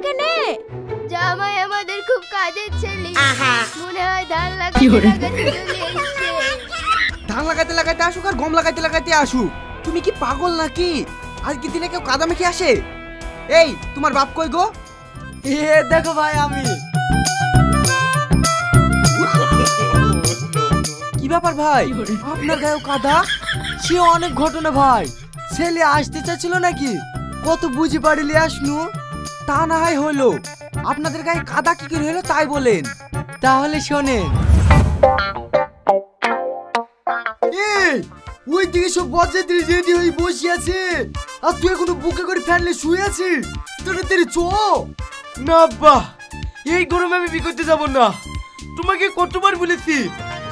কেনে? জামাই আমাদের খুব কাজের ছেলে, মনে হয় ধান লাগাতে লাগাতে চলে এসেছে। ধান লাগাতে লাগাতে আসুক আর গম লাগাতে লাগাতে আসুক, তুমি কি পাগল নাকি? আজকে দিনে কেউ কাদা মেখে আসে? এই তোমার বাপ কই গো? দেখো ভাই, আমি। কি ব্যাপার ভাই, আপনার গায়েও কাদা? সে অনেক ঘটনা ভাই। ছেলে আসতে চাচ্ছিল নাকি, কত বুঝি পারিলি আসনু। তা না হয় হলো, আপনাদের গায়ে কাদা কি করে হলো তাই বলেন। তাহলে শোনেন। ওই দিকে সব বজ্জাত্রী রেডি হয়ে বসে আছে, আর তুই এখনো বুকে করে ফেললে শুয়ে আছিস। তাড়াতাড়ি চ। না বাহ, এই গরমে আমি বিয়ে করতে যাব না। তোমাকে কতবার বলেছি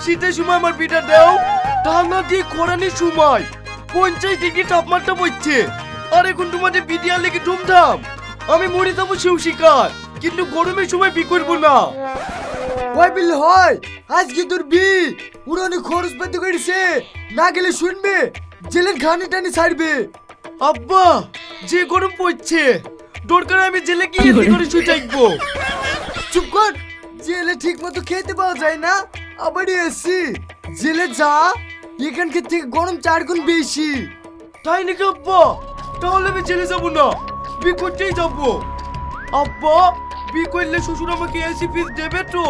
শীতের সময় আমার বিটা দাও। ঠান্ডা দিয়ে খরানির সময় 50 ডিগ্রি তাপমাত্রা পড়ছে, আর এখন তোমাদের বিডিয়া লেগে ধুমধাম। আমি মরে যাবো সেও শিকার, কিন্তু গরমের সময় বিয়ে করবো না। ওই বিল হয়, আজকে তোর বি উড়ানে খরচ পাতি করেছে, না গেলে শুনবে জেলের ঘানি টানি ছাড়বে। আব্বা, যে গরম পড়ছে, দরকার আমি জেলে গিয়ে এসি করে শুয়ে থাকবো। চুপ কর, জেলে ঠিক মতো খেতে পাওয়া যায় না, আবার এসি। জেলে যা, এখানকার থেকে গরম 4 গুণ বেশি। তাই নাকি আব্বা? তাহলে আমি জেলে যাবো না, বিয়ে করতেই যাবো। আব্বা, বিয়ে করলে শ্বশুর আমাকে এসি ফিস দেবে তো?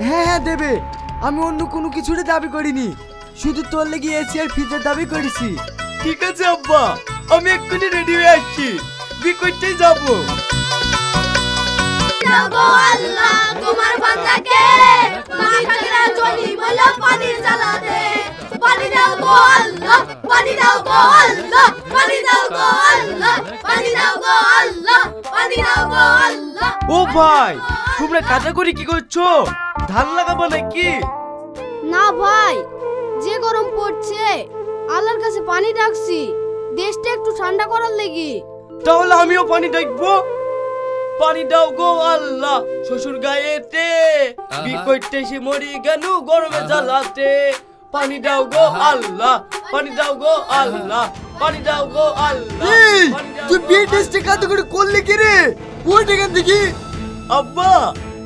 হ্যাঁ হ্যাঁ দেবে, আমি অন্য কোনো কিছুর দাবি করিনি, শুধু তোর লেগে এসি আর ফিজের দাবি করেছি। ঠিক আছে আব্বা, আমি এক্ষুনি রেডি হয়ে আসছি, বিয়ে করতেই যাবো। আল্লাহ তোমার বান্দাকে মাথাটা জ্বলি বলো পানির জ্বালাতে। পানি দাও গো আল্লাহ, পানি দাও গো আল্লাহ, পানি দাও গো আল্লাহ, পানি দাও গো আল্লাহ, পানি দাও গো আল্লাহ। ও ভাই, তোমরা কাজা করে কি করছো? ধান লাগাবো নাকি? না ভাই, যে গরম পড়ছে আল্লাহর কাছে পানি ডাকছি, দেশটা একটু ঠান্ডা করার লাগি। তাহলে আমিও পানি ডাকবো। পানি দাও গো আল্লাহ শ্বশুর গায়েতে, বিয়ে করতে সে মরি গেল গরমে জ্বালাতে। পানি দাও গো আল্লাহ, পানি দাও গো আল্লাহ, পানি দাও গো আল্লাহ। তুই বিয়ে টেস্টে কত করে করলি কি রে? ওই এখান থেকে। আব্বা,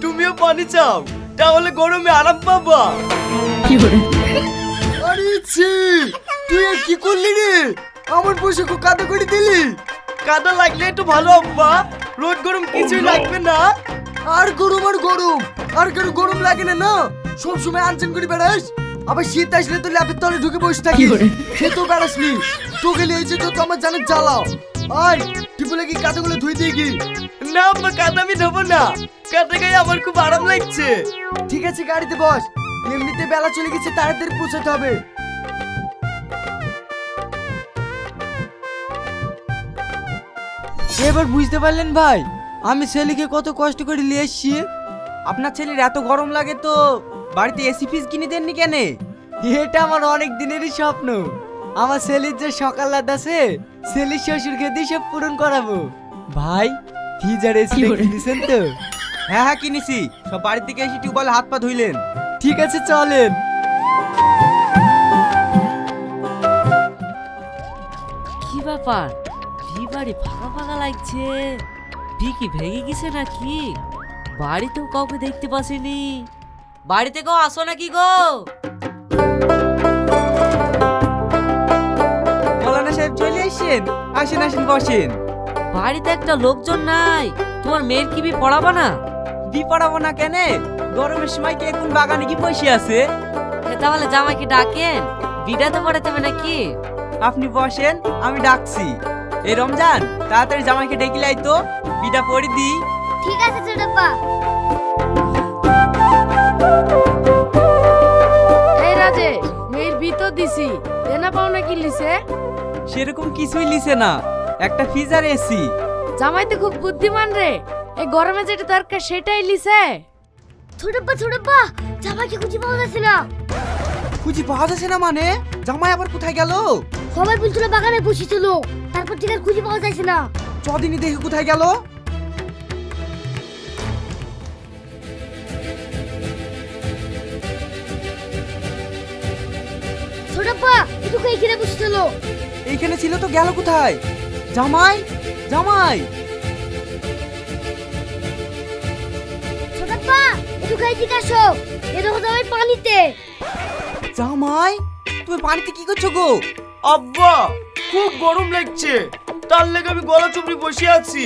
তুমিও পানি চাও, তাহলে গরমে আরাম পাবা। আরে ছি, তুই আর কি করলি রে? আমার পোশাক কাদা করে দিলি। কাদা লাগলে একটু ভালো আব্বা, রোদ গরম কিছুই লাগবে না। আর গরম আর গরম, আর কারো গরম লাগে না না, সব সময় আনচান করে বেড়াস। আবার শীত আসলে তো ল্যাপের তলে ঢুকে বসে থাকিস, খেতেও বেড়াসনি। তোকে লিয়েছে তো আমার জানের জ্বালাও। আয় টিপুলে কি কাদাগুলো ধুই দিয়ে কি? না আব্বা, কাদা আমি ধোবো না, কাদা গায়ে আমার খুব আরাম লাগছে। ঠিক আছে, গাড়িতে বস, এমনিতে বেলা চলে গেছে, তাড়াতাড়ি পৌঁছাতে হবে। এবার বুঝতে পারলেন ভাই, আমি ছেলেকে কত কষ্ট করে নিয়ে এসছি। আপনার ছেলের এত গরম লাগে তো বাড়িতে এসি ফিস কিনে দেননি কেন? এটা আমার অনেক দিনেরই স্বপ্ন। আমার ছেলের যে সকাল রাত আছে, ছেলের শ্বশুরকে দিয়ে সব পূরণ করাবো। ভাই, ফিজার এসি কিনেছেন তো? হ্যাঁ হ্যাঁ কিনেছি, সব বাড়ি থেকে এসে টিউবওয়েলে হাত পা ধুইলেন। ঠিক আছে চলেন। কি ব্যাপার, বি বাড়ি ফাঁকা ফাঁকা লাগছে? বি কি ভেঙে গেছে নাকি? বাড়িতেও কাউকে দেখতে পাসিনি। বাড়িতে কেউ আসো নাকি গো? মৌলানা সাহেব চলে এসেছেন, আসেন আসেন বসেন। বাড়িতে একটা লোকজন নাই, তোমার মেয়ের কি বি পড়াবা না? বি পড়াবো না কেন? গরমের সময় কি এখন বাগানে কি বসে আছে? তাহলে জামাইকে ডাকেন, বিটা তো পড়াতে হবে নাকি? আপনি বসেন, আমি ডাকছি। এই রমজান, তাড়াতাড়ি জামাইকে ডেকে লাই তো, বিটা পড়ে দি। ঠিক আছে ছোটপা। এই রাজে, মেয়ের ভিতর দিছি, দেনা পাওনা কি লিছে? সেরকম কিছুই লিছে না, একটা ফিজার এসি। জামাই তো খুব বুদ্ধিমান রে, এই গরমে যেটা দরকার সেটাই লিছে। ছোটপা, জামাইকে খুঁজে পাওয়া যাচ্ছে না। খুঁজে পাওয়া যাচ্ছে না মানে? জামাই আবার কোথায় গেল? সবাই বলছিল বাগানে বসেছিল, তারপর থেকে আর খুঁজে পাওয়া যাচ্ছে না। চদিনই দেখে কোথায় গেল? ছোটপা, তুই এখানে বসেছিল। এইখানে ছিল তো, গেল কোথায়? জামাই, জামাই। শুকাই দিকে আসো, এ দেখো জামাই পানিতে। জামাই তুমি পানিতে কি করছো গো? আব্বা খুব গরম লাগছে, তার লেগে আমি গলা চুপড়ি বসে আছি।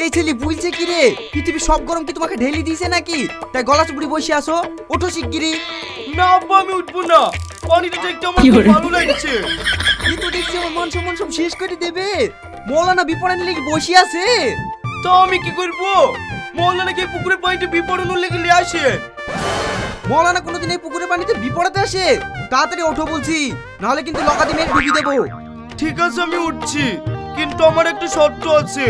এই ছেলে বুঝছে কি রে, পৃথিবীর সব গরম কি তোমাকে ঢেলে দিয়েছে নাকি তাই গলা চুপড়ি বসে আসো? ওঠো শিগগিরি। না আব্বা আমি উঠবো না, পানিটা দেখতে আমার খুব ভালো লাগছে। কি তো দেখছি আমার মান সম্মান সব শেষ করে দেবে। মৌলানা বিপণন লেগে বসে আছে। তো আমি কি করবো? মৌলানাকে পুকুরে পানিতে বিপরণ লেগে নিয়ে আসে। মৌলানা কোনোদিন এই পুকুরের পানিতে বিপড়াতে আসে? তাড়াতাড়ি ওঠো বলছি, নাহলে কিন্তু লকাতে মেরে ডুবি দেবো। ঠিক আছে আমি উঠছি, কিন্তু আমার একটা শর্ত আছে।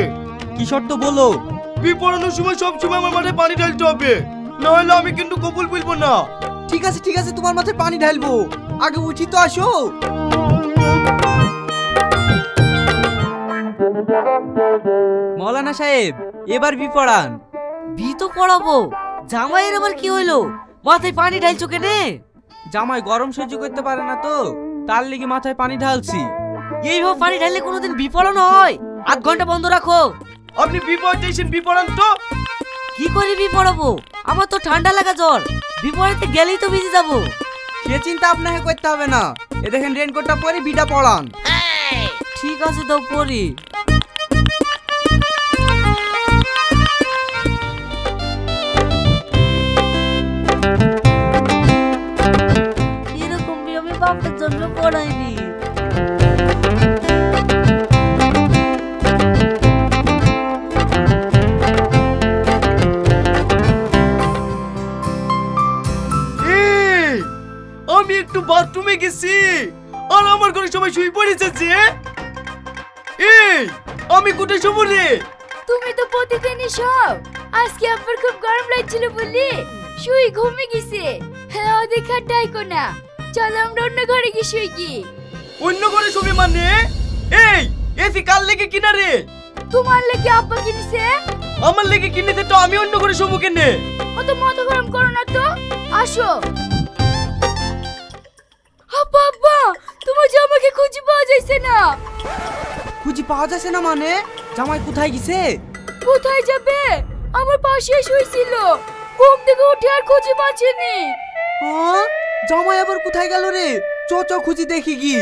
কি শর্ত বলো? বিপরণের সময় সব সময় আমার মাথায় পানি ঢালতে হবে, নাহলে আমি কিন্তু কবুল বলবো না। ঠিক আছে তোমার মাথায় পানি ঢালবো, আগে উঠি তো আসো। মৌলানা সাহেব এবার বিপড়ান। বি তো পড়াবো, জামাইয়ের আবার কি হইলো? মাথায় পানি ঢালছো কেনে? জামাই গরম সহ্য করতে পারে না তো, তার লেগে মাথায় পানি ঢালছি। এইভাবে পানি ঢাললে কোনোদিন বিপরণ হয়? আধ ঘন্টা বন্ধ রাখো। আপনি বিপদ দিয়েছেন বিপরণ তো? কি করে বিপড়াবো? আমার তো ঠান্ডা লাগা জ্বর, বিপরীতে গেলেই তো ভিজে যাবো। সে চিন্তা আপনাকে করতে হবে না, এ দেখেন রেনকোটটা পরে বিটা পড়ান। ঠিক আছে তো পরি। এরকম আমি বাপের জন্য পড়াইনি। আমি একটু বাথরুমে গেছি আর আমার ঘরে সবাই শুয়ে পড়েছে যে। এই আমি কোথায় শোবো রে? তুমি তো প্রতিদিনই সব, আজকে আব্বার খুব গরম লাগছিল বলি শুই ঘুমিয়ে গেছে। হ্যাঁ ওদের খাটাই কোনা, চলো আমরা অন্য ঘরে গিয়ে শুই কি। অন্য ঘরে শুবি মানে? এই এসি কাল লেগে কিনা রে? তোমার লেগে আব্বা কিনেছে। আমার লেগে কিনেছে তো আমি অন্য ঘরে শোবো কেনে? অত মাথা গরম করো না তো, আসো। আব্বা আব্বা তোমার জামাকে খুঁজে পাওয়া যাচ্ছে না। খুঁজে পাওয়া যাচ্ছে না মানে? জামাই কোথায় গেছে? কোথায় যাবে, আমার পাশে শুয়েছিল, ঘুম থেকে উঠে আর খুঁজে পাচ্ছেনি। হ্যাঁ জামাই আবার কোথায় গেল রে? চ খুঁজে দেখি কি।